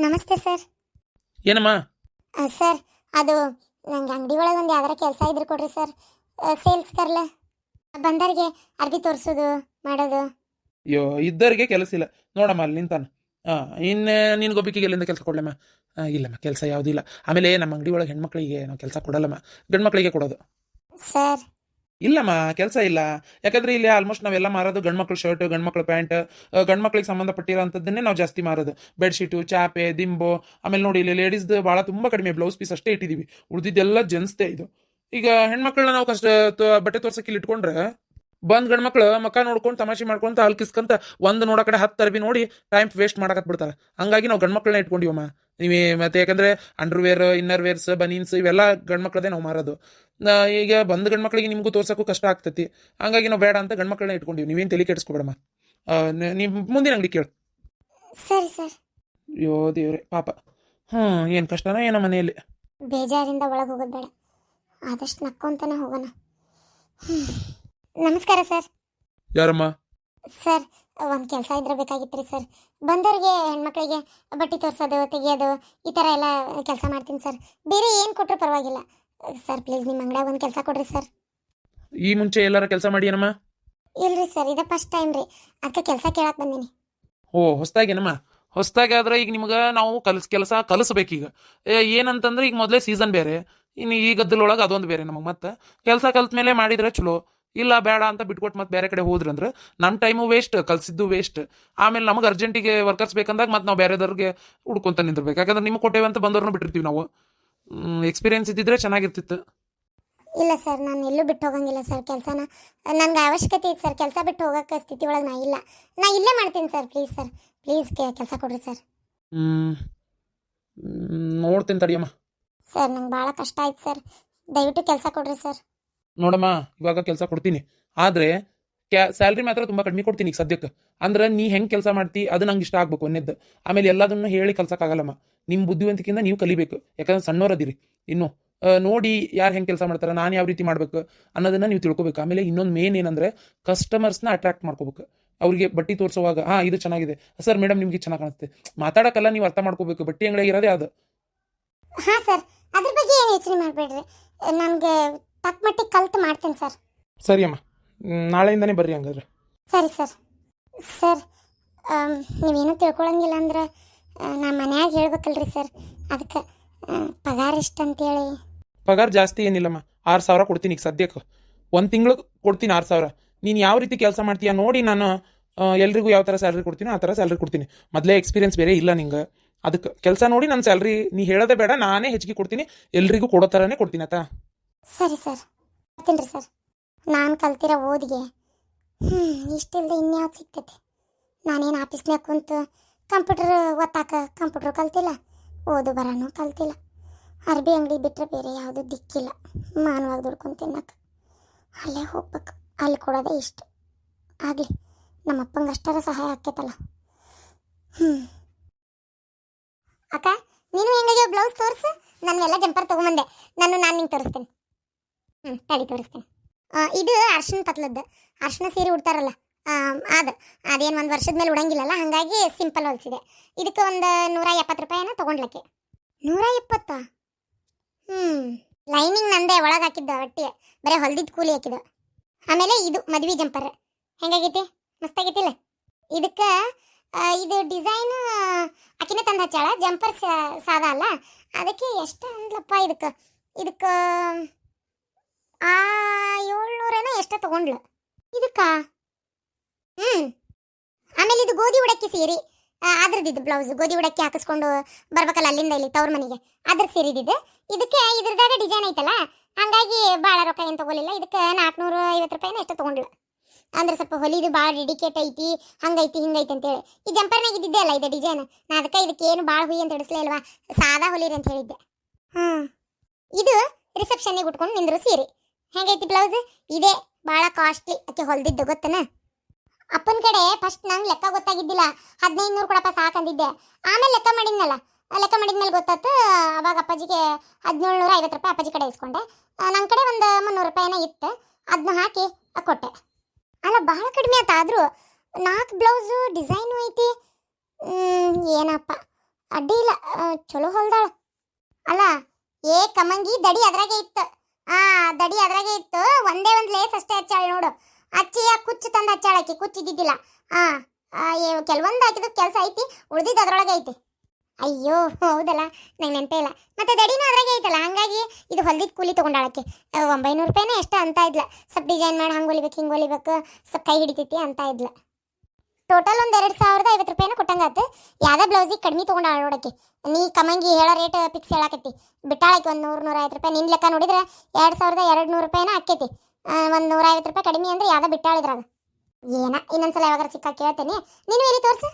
ನಮಸ್ತೆ ಸರ್. ಏನಮ್ಮ? ಸರ್, ಅದು ನಂಗೆ ಅಂಗಡಿ ಒಳಗೆ ಒಂದು ಯಾವ್ದಾರ ಕೆಲಸ ಇದ್ರೆ ಕೊಡ್ರಿ ಸರ್. ಸೇಲ್ಸ್ ಕರ್ಲೆ ಬಂದವ್ರಿಗೆ ಅರ್ಬಿ ತೋರಿಸೋದು ಮಾಡೋದು. ಅಯ್ಯೋ, ಇದ್ದರಿಗೆ ಕೆಲಸ ಇಲ್ಲ ನೋಡಮ್ಮ, ಅಲ್ಲಿ ನಿಂತಾನ. ಇನ್ನು ನಿನ್ಗೊಬ್ಬಿಕಿಗೆ ಎಲ್ಲಿಂದ ಕೆಲಸ ಕೊಡ್ಲಮ್ಮ? ಇಲ್ಲಮ್ಮ, ಕೆಲಸ ಯಾವುದೂ ಇಲ್ಲ. ಆಮೇಲೆ ನಮ್ಮ ಅಂಗಡಿ ಒಳಗೆ ಹೆಣ್ಮಕ್ಳಿಗೆ ನಾವು ಕೆಲಸ ಕೊಡಲ್ಲಮ್ಮ, ಗಂಡು ಮಕ್ಕಳಿಗೆ ಕೊಡೋದು. ಸರ್, ಇಲ್ಲಮ್ಮ, ಕೆಲಸ ಇಲ್ಲ. ಯಾಕಂದ್ರೆ ಇಲ್ಲಿ ಆಲ್ಮೋಸ್ಟ್ ನಾವೆಲ್ಲ ಮಾರೋದು ಗಂಡು ಮಕ್ಳು ಶರ್ಟ್, ಗಂಡು ಮಕ್ಳು ಪ್ಯಾಂಟ್, ಗಂಡು ಮಕ್ಳಿಗೆ ಸಂಬಂಧಪಟ್ಟಿರೋಂಥದ್ದನ್ನೇ ನಾವು ಜಾಸ್ತಿ ಮಾರೋದು. ಬೆಡ್ಶೀಟು, ಚಾಪೆ, ದಿಂಬು. ಆಮೇಲೆ ನೋಡಿ, ಇಲ್ಲಿ ಲೇಡೀಸ್ದು ಭಾಳ ತುಂಬ ಕಡಿಮೆ, ಬ್ಲೌಸ್ ಪೀಸ್ ಅಷ್ಟೇ ಇಟ್ಟಿದ್ದೀವಿ. ಉಳಿದಿದ್ದೆಲ್ಲ ಜೆಂಟ್ಸ್ದೇ ಇದು. ಈಗ ಹೆಣ್ಮಕ್ಳನ್ನ ನಾವು ಕಷ್ಟ ಬಟ್ಟೆ ತೋರ್ಸಕ್ಕೆ ಇಲ್ಲಿ ಇಟ್ಕೊಂಡ್ರೆ ಬಂದ್ ಗಂಡ್ ಮಕ್ಳು ಮಕ್ಕ ನೋಡ್ಕೊಂಡು ತಮಾಷೆ ಮಾಡ್ಕೊಂತ ಹಲ್ಕಿಸ್ಕಂತ ಒಂದು ನೋಡೋ ಕಡೆ 10 ಅರ್ಬಿ ನೋಡಿ ಟೈಮ್ ವೇಸ್ಟ್ ಮಾಡಕತ್ ಬಿಡ್ತಾರೆ. ಹಂಗಾಗಿ ನಾವು ಗಂಡ್ ಮಕ್ಳನ್ನ ಇಟ್ಕೊಂಡಿವಮ್ಮ. ನೀವೇ ಮತ್ತೆ ಯಾಕಂದ್ರೆ ಅಂಡರ್ವೇರ್, ಇನ್ನರ್ ವೇರ್ಸ್, ಬನೀನ್ಸ್ ಇವೆಲ್ಲ ಗಂಡ್ ಮಕ್ಳದೇ ನಾವು ಮಾರೋದು. ಈಗ ಬಂದ್ ಗಂಡ್ ಮಕ್ಳಿಗೆ ನಿಮ್ಗೂ ತೋರ್ಸಕ್ಕೂ ಕಷ್ಟ ಆಗ್ತೈತಿ. ಹಂಗಾಗಿ ನಾವು ಬೇಡ ಅಂತ ಗಂಡ್ ಮಕ್ಳನ್ನ ಇಟ್ಕೊಂಡಿವಿ. ನೀವೇನು ತಲೆ ಕೆಡಿಸ್ಕೊಬೇಡಮ್ಮ. ನೀವು ಮುಂದಿನ ಅಂಗಡಿ ಕೇಳು. ಸರಿ ಸರ್. ಅಯ್ಯೋ ದೇವ್ರೆ, ಪಾಪ. ಏನು ಕಷ್ಟನೋ ಏನೋ ಮನೆಯಲ್ಲಿ. ಬೇಜಾರಿಂದ ಒಳಗೆ ಹೋಗೋದು ಬೇಡ, ಆದಷ್ಟು ನಕ್ಕೊಂತಾನೆ ಹೋಗೋಣ. ನಮಸ್ಕಾರ ಸರ್. ಯಾರಮ್ಮ? ಸರ್, ಒಂದು ಕೆಲಸ ಇದ್ರೆ ಬೇಕಾಗಿತ್ತು ರೀ ಸರ್. ಬಂದವ್ರಿಗೆ ಹೆಣ್ಮಕ್ಳಿಗೆ ಬಟ್ಟೆ ತೋರಿಸೋದು, ತೆಗಿಯೋದು, ಈ ಥರ ಎಲ್ಲ ಕೆಲಸ ಮಾಡ್ತೀನಿ ಸರ್. ಬೇರೆ ಏನು ಕೊಟ್ಟರು ಪರವಾಗಿಲ್ಲ ಸರ್. ಪ್ಲೀಸ್ ನಿಮ್ಮ ಅಂಗಡಿಯಾಗ ಒಂದು ಕೆಲಸ ಕೊಡ್ರಿ ಸರ್. ಈ ಮುಂಚೆ ಎಲ್ಲಾರ ಕೆಲಸ ಮಾಡಿ ಏನಮ್ಮ? ಇಲ್ರಿ ಸರ್, ಇದೇ ಫಸ್ಟ್ ಟೈಮ್ ರೀ, ಅದಕ್ಕೆ ಕೆಲಸ ಕೇಳಕ್ಕೆ ಬಂದೀನಿ. ಓ, ಹೊಸ್ದಾಗೇನಮ್ಮ? ಹೊಸ್ದಾಗಿ ಆದ್ರೆ ಈಗ ನಿಮ್ಗೆ ನಾವು ಕೆಲಸ ಕಲಿಸ್ಬೇಕೀಗ. ಏನಂತಂದ್ರೆ ಈಗ ಮೊದಲೇ ಸೀಸನ್ ಬೇರೆ, ಇನ್ನು ಈ ಗದ್ದಲೊಳಗೆ ಅದೊಂದು ಬೇರೆ. ನಮಗೆ ಮತ್ತೆ ಕೆಲಸ ಕಲ್ತ ಮೇಲೆ ಮಾಡಿದ್ರೆ ಚಲೋ. ಇಲ್ಲ ಬೇಡ ಅಂತ ಬಿಟ್ಕೊಟ್ಟು ಮತ್ತೆ ಬೇರೆ ಕಡೆ ಹೋದ್ರಂದ್ರೆ ನಮ್ಮ ಟೈಮು ವೇಸ್ಟ್, ಕಲ್ಸಿದ್ದು ವೇಸ್ಟ್. ಆಮೇಲೆ ನಮಗೆ ಅರ್ಜೆಂಟಿಗೆ ವರ್ಕರ್ಸ್ ಬೇಕಂದಾಗ ಮತ್ತೆ ನಾವು ಬೇರೆದವ್ರಿಗೆ ಹುಡ್ಕೊಂತ ನಿಂದಿರ್ಬೇಕು. ಯಾಕಂದ್ರೆ ನಿಮಗೆ ಕೊಟ್ಟೇವೆ ಅಂತ ಬಂದವ್ರನ್ನ ಬಿಟ್ಟಿರ್ತೀವಿ ನಾವು. ಎಕ್ಸ್ಪೀರಿಯನ್ಸ್ ಇದ್ದಿದ್ರೆ ಚೆನ್ನಾಗಿರ್ತಿತ್ತು. ಇಲ್ಲ ಸರ್, ನಾನು ಎಲ್ಲೂ ಬಿಟ್ಟು ಹೋಗಂಗಿಲ್ಲ ಸರ್ ಕೆಲಸನ. ನನಗೆ ಅವಶ್ಯಕತೆ ಇದೆ ಸರ್, ಕೆಲಸ ಬಿಟ್ಟು ಹೋಗೋಕ್ಕೆ ಸ್ಥಿತಿ ಒಳಗೆ ನಾ ಇಲ್ಲೇ ಮಾಡ್ತೀನಿ ಸರ್. ಪ್ಲೀಸ್ ಸರ್, ಪ್ಲೀಸ್ ಕೆಲಸ ಕೊಡ್ರಿ ಸರ್. ನೋಡ್ತೀನಿ ತಡಿಯಮ್ಮ. ಸರ್, ನಂಗೆ ಭಾಳ ಕಷ್ಟ ಆಯ್ತು ಸರ್, ದಯವಿಟ್ಟು ಕೆಲಸ ಕೊಡ್ರಿ ಸರ್. ನೋಡಮ್ಮ, ಇವಾಗ ಕೆಲಸ ಕೊಡ್ತೀನಿ, ಆದರೆ ಸ್ಯಾಲ್ರಿ ಮಾತ್ರ ತುಂಬ ಕಡಿಮೆ ಕೊಡ್ತೀನಿ ಈಗ ಸದ್ಯಕ್ಕೆ. ಅಂದ್ರೆ ನೀ ಹೆಂಗೆ ಕೆಲಸ ಮಾಡ್ತಿ ಅದು ನಂಗೆ ಇಷ್ಟ ಆಗ್ಬೇಕು ಅನ್ನೆದ್ದು. ಆಮೇಲೆ ಎಲ್ಲದನ್ನು ಹೇಳಿ ಕಲ್ಸಕ್ಕಾಗಲ್ಲಮ್ಮ. ನಿಮ್ಮ ಬುದ್ಧಿವಂತಿಕೆಯಿಂದ ನೀವು ಕಲಿಬೇಕು. ಯಾಕಂದ್ರೆ ಸಣ್ಣವರದಿರಿ ಇನ್ನು. ನೋಡಿ ಯಾರು ಹೆಂಗೆ ಕೆಲಸ ಮಾಡ್ತಾರೆ, ನಾನು ಯಾವ ರೀತಿ ಮಾಡ್ಬೇಕು ಅನ್ನೋದನ್ನ ನೀವು ತಿಳ್ಕೊಬೇಕು. ಆಮೇಲೆ ಇನ್ನೊಂದು ಮೇನ್ ಏನಂದ್ರೆ ಕಸ್ಟಮರ್ಸ್ನ ಅಟ್ರಾಕ್ಟ್ ಮಾಡ್ಕೋಬೇಕು. ಅವ್ರಿಗೆ ಬಟ್ಟೆ ತೋರಿಸುವಾಗ ಇದು ಚೆನ್ನಾಗಿದೆ ಸರ್, ಮೇಡಮ್ ನಿಮ್ಗೆ ಚೆನ್ನಾಗಿ ಕಾಣುತ್ತೆ ಮಾತಾಡೋಕ್ಕಲ್ಲ, ನೀವು ಅರ್ಥ ಮಾಡ್ಕೋಬೇಕು. ಬಟ್ಟೆ ಅಂಗಡಿಯಾಗ ಇರೋದೇ ಅದು. ಹಾಂ ಸರ್, ಅದ್ರ ಬಗ್ಗೆ ಏನು ಯೋಚನೆ ಮಾಡಬೇಡ್ರಿ. ನನಗೆ ತಕ್ಕ ಮಟ್ಟಿಗೆ ಕಲ್ತು ಮಾಡ್ತೀನಿ ಸರ್. ಸರಿ ಅಮ್ಮ, ನಾಳೆಯಿಂದನೇ ಬರ್ರಿ ಹಂಗಾದ್ರೆ. ಸರಿ ಸರ್. ಸರ್, ನೀವೇನು ತಿಳ್ಕೊಳಂಗಿಲ್ಲ ಅಂದ್ರೆ ನಾನು ಮನ್ಯಾಗ ಹೇಳ್ಬೇಕಲ್ರಿ ಸರ್, ಅದಕ್ಕೆ ಪಗಾರ ಎಷ್ಟು ಅಂತೇಳಿ. ಪಗಾರ ಜಾಸ್ತಿ ಏನಿಲ್ಲಮ್ಮ, 6,000 ಕೊಡ್ತೀನಿ ಈಗ ಸದ್ಯಕ್ಕೆ. ಒಂದು ತಿಂಗಳು ಕೊಡ್ತೀನಿ 6,000. ನೀನು ಯಾವ ರೀತಿ ಕೆಲಸ ಮಾಡ್ತೀಯ ನೋಡಿ ನಾನು ಎಲ್ರಿಗೂ ಯಾವ ಥರ ಸ್ಯಾಲ್ರಿ ಕೊಡ್ತೀನೋ ಆ ಥರ ಸ್ಯಾಲ್ರಿ ಕೊಡ್ತೀನಿ. ಮೊದಲೇ ಎಕ್ಸ್ಪೀರಿಯನ್ಸ್ ಬೇರೆ ಇಲ್ಲ ನಿಂಗೆ, ಅದಕ್ಕೆ ಕೆಲಸ ನೋಡಿ ನನ್ನ ಸ್ಯಾಲ್ರಿ ನೀ ಹೇಳೋದೇ ಬೇಡ, ನಾನೇ ಹೆಚ್ಚಿಗೆ ಕೊಡ್ತೀನಿ. ಎಲ್ರಿಗೂ ಕೊಡೋ ಥರನೇ ಕೊಡ್ತೀನಿ ಆಯ್ತಾ? ಸರಿ ಸರ್, ಬರ್ತೀನಿ ರೀ ಸರ್. ನಾನು ಕಲ್ತಿರೋ ಓದಿಗೆ ಇಷ್ಟಿಲ್ಲದೆ ಇನ್ಯಾವ್ದು ಸಿಗ್ತೈತಿ. ನಾನೇನು ಆಫೀಸ್ನಾಗ ಕುಂತು ಕಂಪ್ಯೂಟರ್ ಒತ್ತಾಕ ಕಂಪ್ಯೂಟ್ರ್ ಕಲ್ತಿಲ್ಲ, ಓದು ಬರೋನು ಕಲ್ತಿಲ್ಲ. ಅರ್ಬಿ ಅಂಗಡಿ ಬಿಟ್ಟರೆ ಬೇರೆ ಯಾವುದೂ ದಿಕ್ಕಿಲ್ಲ. ಮಾನವಾಗಿ ದುಡ್ಕೊಂಡು ತಿನ್ನಕ್ಕೆ ಅಲ್ಲೇ ಹೋಗ್ಬೇಕು. ಅಲ್ಲಿ ಕೊಡೋದೇ ಇಷ್ಟು ಆಗಲಿ, ನಮ್ಮ ಅಪ್ಪಂಗೆ ಅಷ್ಟರ ಸಹಾಯ ಆಕೈತಲ್ಲ. ಅಕ್ಕ, ನೀನು ಹೆಂಗಾಗಿ ಬ್ಲೌಸ್ ತೋರಿಸು. ಎಲ್ಲ ಜಂಪರ್ ತೊಗೊಂಬಂದೆ. ನಾನು ನಿಂಗೆ ತೋರಿಸ್ತೇನೆ. ತಡಿ ತೋರಿಸ್ತೇನೆ. ಇದು ಅರ್ಶಿನ ಪತ್ಲದ್ದು, ಅರ್ಶಿನ ಸೀರೆ ಉಡ್ತಾರಲ್ಲ ಅದೇನು ಒಂದು ವರ್ಷದ ಮೇಲೆ ಉಡಂಗಿಲ್ಲಲ್ಲ, ಹಾಗಾಗಿ ಸಿಂಪಲ್ ಹೊಲಿಸಿದೆ. ಇದಕ್ಕೆ ಒಂದು 170 ರೂಪಾಯಿನ ತೊಗೊಂಡ್ಲಕ್ಕೆ. 170? ಲೈನಿಂಗ್ ನಂದೆ ಒಳಗೆ ಹಾಕಿದ್ದ, ಒಟ್ಟಿ ಬರೀ ಹೊಲ್ದಿದ್ದು ಕೂಲಿ ಹಾಕಿದ. ಆಮೇಲೆ ಇದು ಮದ್ವೆ ಜಂಪರ್ ಹೆಂಗಾಗೈತಿ? ಮಸ್ತಾಗೈತಿಲ್ಲ? ಇದಕ್ಕೆ ಇದು ಡಿಸೈನ್ ಆಕಿನೇ ತಂದು ಹಚ್ಚಾಳ. ಜಂಪರ್ ಸಾದಾ ಅಲ್ಲ, ಅದಕ್ಕೆ ಎಷ್ಟು ಅಂದ್ಲಪ್ಪ ಇದಕ್ಕೆ 700 ಎಷ್ಟೋ ತಗೊಂಡ್ಲು ಇದಕ್ಕ. ಆಮೇಲೆ ಇದು ಗೋಧಿ ಉಡಕ್ಕಿ ಸೀರೆ, ಅದ್ರದ್ದು ಬ್ಲೌಸ್ ಗೋಧಿ ಉಡಕ್ಕಿ ಹಾಕಿಸ್ಕೊಂಡು ಬರ್ಬೇಕಲ್ಲ ಅಲ್ಲಿಂದ ಇಲ್ಲಿ ತವ್ರ ಮನೆಗೆ, ಅದ್ರ ಸೀರಿದಿದ್ದು. ಇದಕ್ಕೆ ಇದ್ರದಾಗ ಡಿಸೈನ್ ಐತಲ್ಲ, ಹಂಗಾಗಿ ಭಾಳ ರೊಕ್ಕ ಏನು ತಗೊಲಿಲ್ಲ. ಇದಕ್ಕೆ 450 ರೂಪಾಯಿನ ಎಷ್ಟೋ ತಗೊಂಡ್ಲು. ಅಂದ್ರೆ ಸ್ವಲ್ಪ ಹೊಲಿದು ಭಾಳ ಡೆಡಿಕೇಟ್ ಐತಿ, ಹಂಗೈತಿ ಹಿಂಗೈತಿ ಅಂತೇಳಿ. ಈ ಜಂಪರ್ನಾಗ ಇದ್ದಿದ್ದೆ ಅಲ್ಲ ಇದು ಡಿಸೈನ್, ನಾ ಅದಕ್ಕೆ ಇದಕ್ಕೆ ಏನು ಭಾಳ ಹುಯಿ ಅಂತ ಹಿಡಿಸ್ಲೇ ಇಲ್ವಾ, ಸಾದಾ ಹೊಲಿರಿ ಅಂತ ಹೇಳಿದ್ದೆ. ಇದು ರಿಸೆಪ್ಷನ್ನಿಗೆ ಉಟ್ಕೊಂಡು ನಿಂದ್ರು ಸೀರೆ. ಹೆಂಗೈತಿ ಬ್ಲೌಸ್? ಇದೇ ಭಾಳ ಕಾಸ್ಟ್ಲಿ ಆಕೆ ಹೊಲ್ದಿದ್ದು, ಗೊತ್ತನ? ಅಪ್ಪನ ಕಡೆ ಫಸ್ಟ್ ನಂಗೆ ಲೆಕ್ಕ ಗೊತ್ತಾಗಿದ್ದಿಲ್ಲ, 1500 ಕೊಡಪ್ಪ ಸಾಕಂದಿದ್ದೆ. ಆಮೇಲೆ ಲೆಕ್ಕ ಮಾಡಿದ್ಮೇಲೆ ಗೊತ್ತಾಯ್ತು. ಅವಾಗ ಅಪ್ಪಾಜಿಗೆ 1750 ರೂಪಾಯಿ ಅಪ್ಪಾಜಿ ಕಡೆ ಇಸ್ಕೊಂಡೆ. ನನ್ನ ಕಡೆ ಒಂದು 300 ರೂಪಾಯಿನ ಇತ್ತು, ಅದನ್ನ ಹಾಕಿ ಕೊಟ್ಟೆ. ಅಲ್ಲ, ಭಾಳ ಕಡಿಮೆ ಆಯ್ತು. ಆದರೂ 4 ಬ್ಲೌಸು ಡಿಸೈನು ಐತಿ. ಏನಪ್ಪ ಅಡ್ಡಿ ಇಲ್ಲ, ಚಲೋ ಹೊಲ್ದಾಳ. ಅಲ್ಲ, ಏ ಕಮಂಗಿ ದಡಿ ಅದ್ರಾಗೆ ಇತ್ತು. ದಡಿ ಅದ್ರಾಗೆ ಇತ್ತು. ಒಂದೇ ಒಂದು ಲೇಸ್ ಅಷ್ಟೇ ಹಚ್ಚಾಳ ನೋಡು. ಹಚ್ಚಿ ಆ ಕುಚ್ಚು ತಂದು ಹಚ್ಚಾಳಕಿ, ಕುಚ್ಚಿದ್ದಿದ್ದಿಲ್ಲ. ಕೆಲವೊಂದು ಹಾಕಿದ ಕೆಲಸ ಐತಿ, ಉಳ್ದಿದ್ದು ಅದ್ರೊಳಗೆ ಐತಿ. ಅಯ್ಯೋ ಹೌದಲ್ಲ, ನಂಗೆ ನೆನಪೇ ಇಲ್ಲ. ಮತ್ತೆ ದಡಿನೂ ಅದ್ರಾಗೆ ಐತಲ್ಲ, ಹಂಗಾಗಿ ಇದು ಹೊಲ್ದಿದ್ದು ಕೂಲಿ ತೊಗೊಂಡಾಳಕ್ಕೆ. 900 ರೂಪಾಯಿನೇ ಎಷ್ಟು ಅಂತ ಇದ್ಲ. ಸ್ವಲ್ಪ ಡಿಸೈನ್ ಮಾಡಿ ಹಂಗೆ ಹೊಲಿಬೇಕು, ಹಿಂಗೆ ಹೊಲಿಬೇಕು, ಸ್ವಲ್ಪ ಕೈ ಹಿಡಿತೈತಿ ಅಂತ ಇದ್ಲ. ಟೋಟಲ್ ಒಂದು 2050 ರೂಪಾಯಿನ ಕೊಟ್ಟಂಗಾತು. ಯಾವುದೇ ಬ್ಲೌಸಿಗೆ ಕಡಿಮೆ ತೊಗೊಂಡಾಳ ನೋಡಕ್ಕೆ. ನೀ ಕಮಂಗಿ ಹೇಳೋ ರೇಟ್ ಫಿಕ್ಸ್ ಹೇಳಾಕತ್ತಿ. ಬಿಟ್ಟಾಳಕ್ಕೆ ಒಂದು 100-150 ರೂಪಾಯಿ. ನಿನ್ನ ಲೆಕ್ಕ ನೋಡಿದ್ರೆ 2200 ರೂಪಾಯಿನ ಆಕ್ಕೈತಿ. ಒಂದು 150 ರೂಪಾಯಿ ಕಡಿಮೆ ಅಂದ್ರೆ ಯಾವುದೋ ಬಿಟ್ಟಾಳಿದ್ರಾಗ. ಏನ ಇನ್ನೊಂದ್ಸಲ ಯಾವಾಗಾರ ಸಿಕ್ಕ ಕೇಳ್ತೇನೆ. ನೀನು ಎಲ್ಲಿ ತೋರ್ಸು,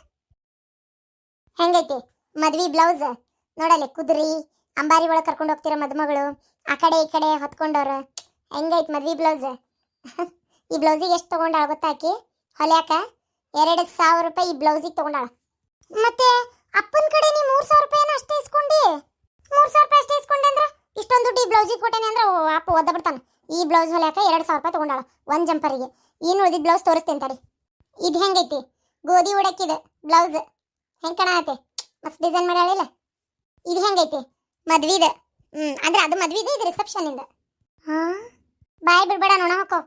ಹೆಂಗೈತಿ ಮದ್ವಿ ಬ್ಲೌಸ್ ನೋಡಲ್ಲಿ. ಕುದುರಿ ಅಂಬಾರಿ ಒಳಗೆ ಕರ್ಕೊಂಡು ಹೋಗ್ತಿರೋ ಮದುಮಗಳು, ಆ ಕಡೆ ಈ ಕಡೆ ಹೊತ್ಕೊಂಡವ್ರು. ಹೆಂಗೈತಿ ಮದ್ವಿ ಬ್ಲೌಸ್? ಈ ಬ್ಲೌಸಿಗೆ ಎಷ್ಟು ತೊಗೊಂಡಾಳ ಗೊತ್ತಾಕಿ ಹೊಲ್ಯಾಕ? 2000 ರೂಪಾಯಿ ಈ ಬ್ಲೌಸಿಗೆ ತೊಗೊಂಡಾಳ. ಮತ್ತೆ ಅಪ್ಪನ ಕಡೆ ನೀ 3000 ರೂಪಾಯಿನ ಅಷ್ಟೇ ಇಸ್ಕೊಂಡಿ. 3000 ರೂಪಾಯಿ ಅಷ್ಟೇ ಇಸ್ಕೊಂಡೆ ಅಂದ್ರೆ ಇಷ್ಟೊಂದು ದುಡ್ಡು ಈ ಬ್ಲೌಸಿಗೆ ಕೊಟ್ಟೇನೆ ಅಂದ್ರೆ ಅಪ್ಪ ಓದ ಬಿಡ್ತಾನೆ. ಈ ಬ್ಲೌಸ್ ಹೊಲ್ಯಾಕ 2000 ರೂಪಾಯಿ ತೊಗೊಂಡಾಳ ಒಂದು ಜಂಪರಿಗೆ. ಇನ್ನು ಉಳಿದಿದ್ದ ಬ್ಲೌಸ್ ತೋರಿಸ್ತೇನೆ ತಡಿ. ಇದು ಹೆಂಗೈತಿ ಗೋಧಿ ಉಡಕ್ಕಿದೆ ಬ್ಲೌಸ್, ಹೆಂಗೆ ಕಾಣತ್ತೆ? ಮಸ್ತ್ ಡಿಸೈನ್ ಮಾಡ್ಯಾಳಿಲ್ಲ. ಇದು ಹೆಂಗೈತಿ ಮದ್ವಿದ? ಅಂದ್ರೆ ಅದು ಮದ್ವಿದ, ಇದು ರಿಸೆಪ್ಷನ್ ಇಂದ. ಬಾಯ್ ಬಿಡ್ಬೇಡ, ನೋಣ ಹಾಕೋ.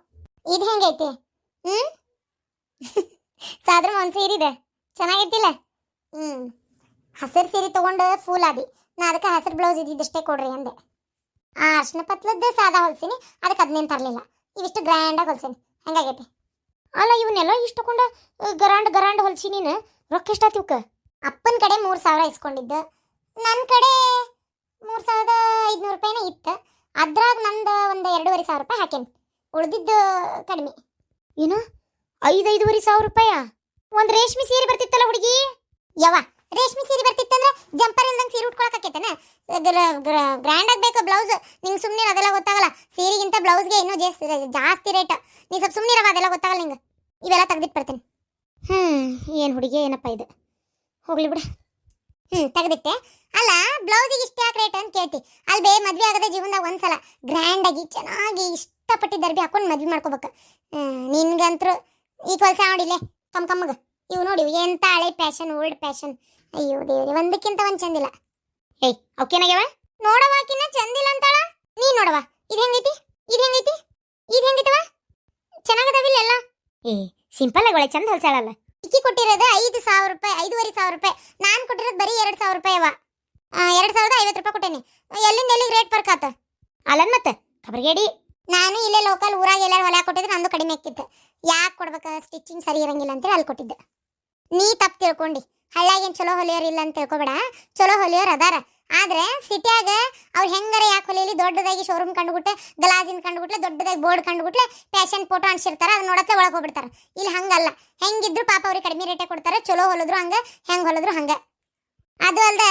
ಇದು ಹೆಂಗೈತಿ? ಸಾದ್ರ ಒಂದು ಸೀರಿದೆ, ಚೆನ್ನಾಗೈತಿಲ್ಲ? ಹಸಿರು ಸೀರೆ ತೊಗೊಂಡು ಫೂಲ್ ಆದಿ. ನಾ ಅದಕ್ಕೆ ಹಸಿರು ಬ್ಲೌಸ್ ಇದ್ದಿದ್ದಷ್ಟೇ ಕೊಡ್ರಿ ಅಂದೆ. ಅರ್ಶಿನ ಪತ್ಲದ್ದು ಸಾದಾ ಹೊಲ್ಸಿನಿ, ಅದಕ್ಕೆ ಅದನ್ನೇನು ತರಲಿಲ್ಲ. ಇವಿಷ್ಟು ಗ್ರ್ಯಾಂಡಾಗಿ ಹೊಲ್ಸೀನಿ. ಹೆಂಗಾಗೈತಿ? ಅಲ್ಲ, ಇವನ್ನೆಲ್ಲ ಇಷ್ಟು ತಗೊಂಡು ಗರಾಂಡ್ ಹೊಲ್ಸಿ ನೀನು. ರೊಕ್ಕ ಎಷ್ಟಾತಿ ಇವಕ್ಕೆ? ಅಪ್ಪನ ಕಡೆ 3000 ಇಸ್ಕೊಂಡಿದ್ದು, ನನ್ನ ಕಡೆ 3500 ರೂಪಾಯಿನೇ ಇತ್ತು. ಅದ್ರಾಗ ನಂದು ಒಂದು 2500 ರೂಪಾಯಿ ಹಾಕೇನಿ. ಉಳ್ದಿದ್ದು ಕಡಿಮೆ. ಏನು 5,500 ರೂಪಾಯ? ಒಂದು ರೇಷ್ಮೆ ಸೀರೆ ಬರ್ತಿತ್ತಲ್ಲ ಹುಡುಗಿ. ಯವ್ವ, ರೇಷ್ಮೆ ಸೀರೆ ಬರ್ತಿತ್ತಂದ್ರೆ ಜಂಪರ್ ಇಲ್ದಂಗೆ ಸೀರೆ ಉಟ್ಕೊಳಕತ್ತೇನ? ಗ್ರ್ಯಾಂಡ್ ಆಗಬೇಕು ಬ್ಲೌಸ್. ನಿಂಗೆ ಸುಮ್ಮನೆ ಅದೆಲ್ಲ ಗೊತ್ತಾಗಲ್ಲ. ಸೀರೆಗಿಂತ ಬ್ಲೌಸ್ಗೆ ಇನ್ನೂ ಜಾಸ್ತಿ ರೇಟ್. ನೀ ಸ್ವಲ್ಪ ಸುಮ್ಮನೆ ಇರವ, ಅದೆಲ್ಲ ಗೊತ್ತಾಗಲ್ಲ ನಿಂಗೆ. ಇವೆಲ್ಲ ತೆಗ್ದಿಟ್ಟು ಬರ್ತೀನಿ. ಏನು ಹುಡುಗಿ ಏನಪ್ಪ ಇದು, ಹೋಗ್ಲಿ ಬಿಡು. ತೆಗೆದಿಟ್ಟೆ. ಅಲ್ಲ, ಬ್ಲೌಸಿಗೆ ಇಷ್ಟು ಯಾಕೆ ರೇಟ್ ಅಂತ ಕೇಳ್ತಿ? ಅಲ್ಬೇ, ಮದ್ವೆ ಆಗದೆ ಜೀವನದಾಗ ಒಂದ್ಸಲ ಗ್ರ್ಯಾಂಡಾಗಿ ಚೆನ್ನಾಗಿ ಇಷ್ಟಪಟ್ಟು ದರ್ಬಿ ಹಾಕೊಂಡು ಮದ್ವೆ ಮಾಡ್ಕೋಬೇಕು. ನಿನ್ಗಂತರೂ ಈ ಹೊಲ್ಸ ನೋಡಿಲ್ಲೇ ಕಮ್ಮಗ ಇವು ನೋಡಿ, ಎಂತ ಹಳೆ ಫ್ಯಾಷನ್, ಓಲ್ಡ್ ಫ್ಯಾಷನ್. ಅಯ್ಯೋ ದೇವ್ರಿ, ಒಂದಕ್ಕಿಂತ ಒಂದು ಚಂದಿಲ್ಲ. ಏಯ್ ಓಕೆನಾಗ್ಯವ? ನೋಡವಾಕಿನ್ನ ಚಂದಿಲ್ಲ ಅಂತಾಳ. ನೀ ನೋಡವ, ಇದು ಹೆಂಗೈತಿ? ಇದು ಹೆಂಗೈತಿ? ಇದು ಹೆಂಗೈತವ? ಚೆನ್ನಾಗದವಿಲ್ಲ ಎಲ್ಲ? ಸಿಂಪಲ್ ಆಗಿ ಒಳ್ಳೆ ಚಂದ ಹೊಲ್ಸಾಳಲ್ಲ. ಇಕ್ಕಿ ಕೊಟ್ಟಿರೋದು 5,000 ರೂಪಾಯಿ, 5,500 ರೂಪಾಯಿ. ನಾನು ಕೊಟ್ಟಿರೋದು ಬರೀ 2,000 ರೂಪಾಯಿ ಅವ. 2,050 ರೂಪಾಯಿ ಕೊಟ್ಟೇನಿ. ಎಲ್ಲಿಂದ ಎಲ್ಲಿಗೆ ರೇಟ್ ಬರ್ಕಾತ ಅಲ್ಲನ್ ಮತ್ತೆ ಖಬರ್ಗೇಡಿ. ನಾನು ಇಲ್ಲೇ ಲೋಕಲ್ ಊರಾಗ ಎಲ್ಲಾರು ಹೊಲ ಕೊಟ್ಟಿದ್ರೆ ನಂದು ಕಡಿಮೆ ಆಕ್ಕಿತ್ತು. ಯಾಕೆ ಕೊಡ್ಬೇಕು, ಸ್ಟಿಚಿಂಗ್ ಸರಿ ಇರಂಗಿಲ್ಲ ಅಂತೇಳಿ ಅಲ್ಲಿ ಕೊಟ್ಟಿದ್ದೆ. ನೀ ತಪ್ಪು ತಿಳ್ಕೊಂಡಿ. ಹಳ್ಳಿಯಾಗೇನು ಚಲೋ ಹೊಲಿಯೋರು ಇಲ್ಲ ಅಂತ ತಿಳ್ಕೊಬೇಡ, ಚಲೋ ಹೊಲಿಯೋರು ಅದಾರ. ಆದ್ರೆ ಸಿಟಿಯಾಗ ಅವ್ರು ಹೆಂಗಾರ ಯಾಕೆ ಹೊಲಿಯಲಿ, ದೊಡ್ಡದಾಗಿ ಶೋರೂಮ್ ಕಂಡುಬಿಟ್ಟೆ, ಗಲಾಜಿನ ಕಂಡುಬಿಟ್ಲೆ, ದೊಡ್ಡದಾಗಿ ಬೋರ್ಡ್ ಕಂಡುಬಿಟ್ಲೆ, ಫ್ಯಾಷನ್ ಫೋಟೋ ಅನ್ಸಿರ್ತಾರ, ಅದನ್ನ ನೋಡಕ್ಕೆ ಒಳಗೆ ಹೋಗ್ಬಿಡ್ತಾರ. ಇಲ್ಲಿ ಹಂಗಲ್ಲ. ಹೆಂಗಿದ್ರು ಪಾಪ ಅವ್ರಿಗೆ ಕಡಿಮೆ ರೇಟೇ ಕೊಡ್ತಾರೆ. ಚಲೋ ಹೊಲಿದ್ರು ಹಂಗೆ, ಹೆಂಗೆ ಹೊಲಿದ್ರು ಹಂಗೆ. ಅದು ಅಲ್ದೆ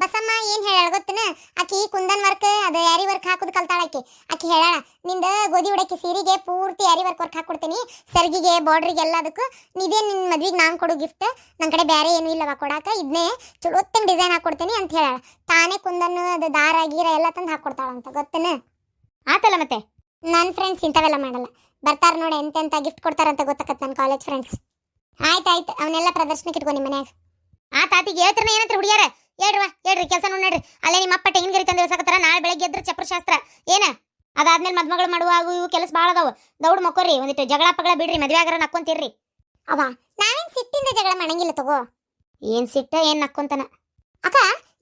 ಬಸಮ್ಮ ಏನು ಹೇಳ ಗೊತ್ತೇನ? ಆಕಿ ಕುಂದನ್ ವರ್ಕ್, ಅದು ಯಾರಿ ವರ್ಕ್ ಹಾಕೋದು ಕಲ್ತಾಳಾಕಿ. ಆಕಿ ಹೇಳಾಳ, ನಿಂದ ಗೋಧಿ ಉಡಕ್ಕಿ ಸೀರೆಗೆ ಪೂರ್ತಿ ಯಾರಿ ವರ್ಕ್ ಹಾಕೊಡ್ತೀನಿ, ಸರ್ಗಿಗೆ ಬಾರ್ಡ್ರಿಗೆ ಎಲ್ಲದಕ್ಕೂ. ಇದೇ ನಿನ್ನ ಮದ್ವಿಗೆ ನಾನು ಕೊಡು ಗಿಫ್ಟ್. ನನ್ನ ಕಡೆ ಬೇರೆ ಏನೂ ಇಲ್ಲವ ಕೊಡಾಕ, ಇದನ್ನೇ ಚಲೋತ್ತಂಗೆ ಡಿಸೈನ್ ಹಾಕೊಡ್ತೀನಿ ಅಂತ ಹೇಳಾಳ. ತಾನೇ ಕುಂದನ್ನು ಅದು ದಾರ ಗೀರ ಎಲ್ಲ ತಂದು ಹಾಕೊಡ್ತಾಳಂತ. ಗೊತ್ತೇನ? ಆತಲ್ಲ ಮತ್ತೆ. ನನ್ನ ಫ್ರೆಂಡ್ಸ್ ಇಂಥವೆಲ್ಲ ಮಾಡಲ್ಲ. ಬರ್ತಾರ ನೋಡಿ ಎಂತೆಂಥ ಗಿಫ್ಟ್ ಕೊಡ್ತಾರಂತ ಗೊತ್ತಾಕತ್ತೆ ನನ್ನ ಕಾಲೇಜ್ ಫ್ರೆಂಡ್ಸ್. ಆಯ್ತಾಯ್ತು, ಅವನ್ನೆಲ್ಲ ಪ್ರದರ್ಶನಕ್ಕೆ ಇಟ್ಕೊ ನಿಮ್ಮ ಮನ್ಯಾಗ. ಆ ತಾತಿಗೆ ಹೇಳ್ತಾರ ಏನಂತ ಹುಡುಗಿಯಾರ? ಹೇಳ್ರಿ ಕೆಲಸ ನೋಡ್ರಿ. ಅಲ್ಲೇ ನಿಮ್ಮ ಅಪ್ಪ ತೆಂಗಿನಗರಿ ತಂದು ಇಳಿಸಕತ್ತಾರ. ನಾಳೆ ಬೆಳಗ್ಗೆ ಎದ್ರೆ ಚಪ್ರಶಾಸ್ತ್ರ ಏನ, ಅದಾದ್ಮೇಲೆ ಮದ್ಮಗಳು ಮಾಡುವ ಅವು ಇವು ಕೆಲಸ ಭಾಳ ಅದಾವು. ದೌಡ್ ಮಕ್ಕೋರಿ, ಒಂದಿಟ್ಟು ಜಗಳ ಪಗಳ ಬಿಡ್ರಿ, ಮದ್ವೆ ಆಗರ ನಕ್ಕೊಂತೀರ್ರಿ. ಅವ ನಾವೇನ್ ಸಿಟ್ಟಿಂದ ಜಗಳ ಮಾಡಂಗಿಲ್ಲ ತಗೋ. ಏನ್ ಸಿಟ್ಟ ಏನ್ ನಕ್ಕೊಂತಾನ? ಅಕ್ಕ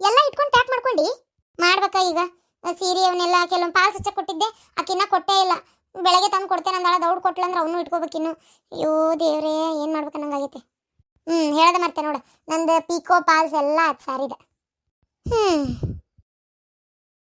ಎಲ್ಲ ಇಟ್ಕೊಂಡು ಪ್ಯಾಕ್ ಮಾಡ್ಕೊಂಡಿ ಮಾಡ್ಬೇಕಾ? ಈಗ ಸೀರೆ ಅವನ್ನೆಲ್ಲ ಕೆಲವೊಂದು ಪಾಲ್ ಸ್ವಚ್ಛ ಕೊಟ್ಟಿದ್ದೆ, ಆಕಿನ್ನ ಕೊಟ್ಟೇ ಇಲ್ಲ. ಬೆಳಗ್ಗೆ ತಂದು ಕೊಡ್ತೇನೆ ಅಂದಾಳ. ದೌಡ್ ಕೊಟ್ಲಂದ್ರೆ ಅವನು ಇಟ್ಕೋಬೇಕಿನ್ನು. ಅಯ್ಯೋ ದೇವ್ರೇ, ಏನು ಮಾಡ್ಬೇಕನ್ನಂಗಾಗೈತೆ. ಹೇಳದ ಮತ್ತೆ ನೋಡು, ನಂದು ಪೀಕೋ ಪಾಲ್ಸ್ ಎಲ್ಲ ಅದು ಸಾರಿದೆ.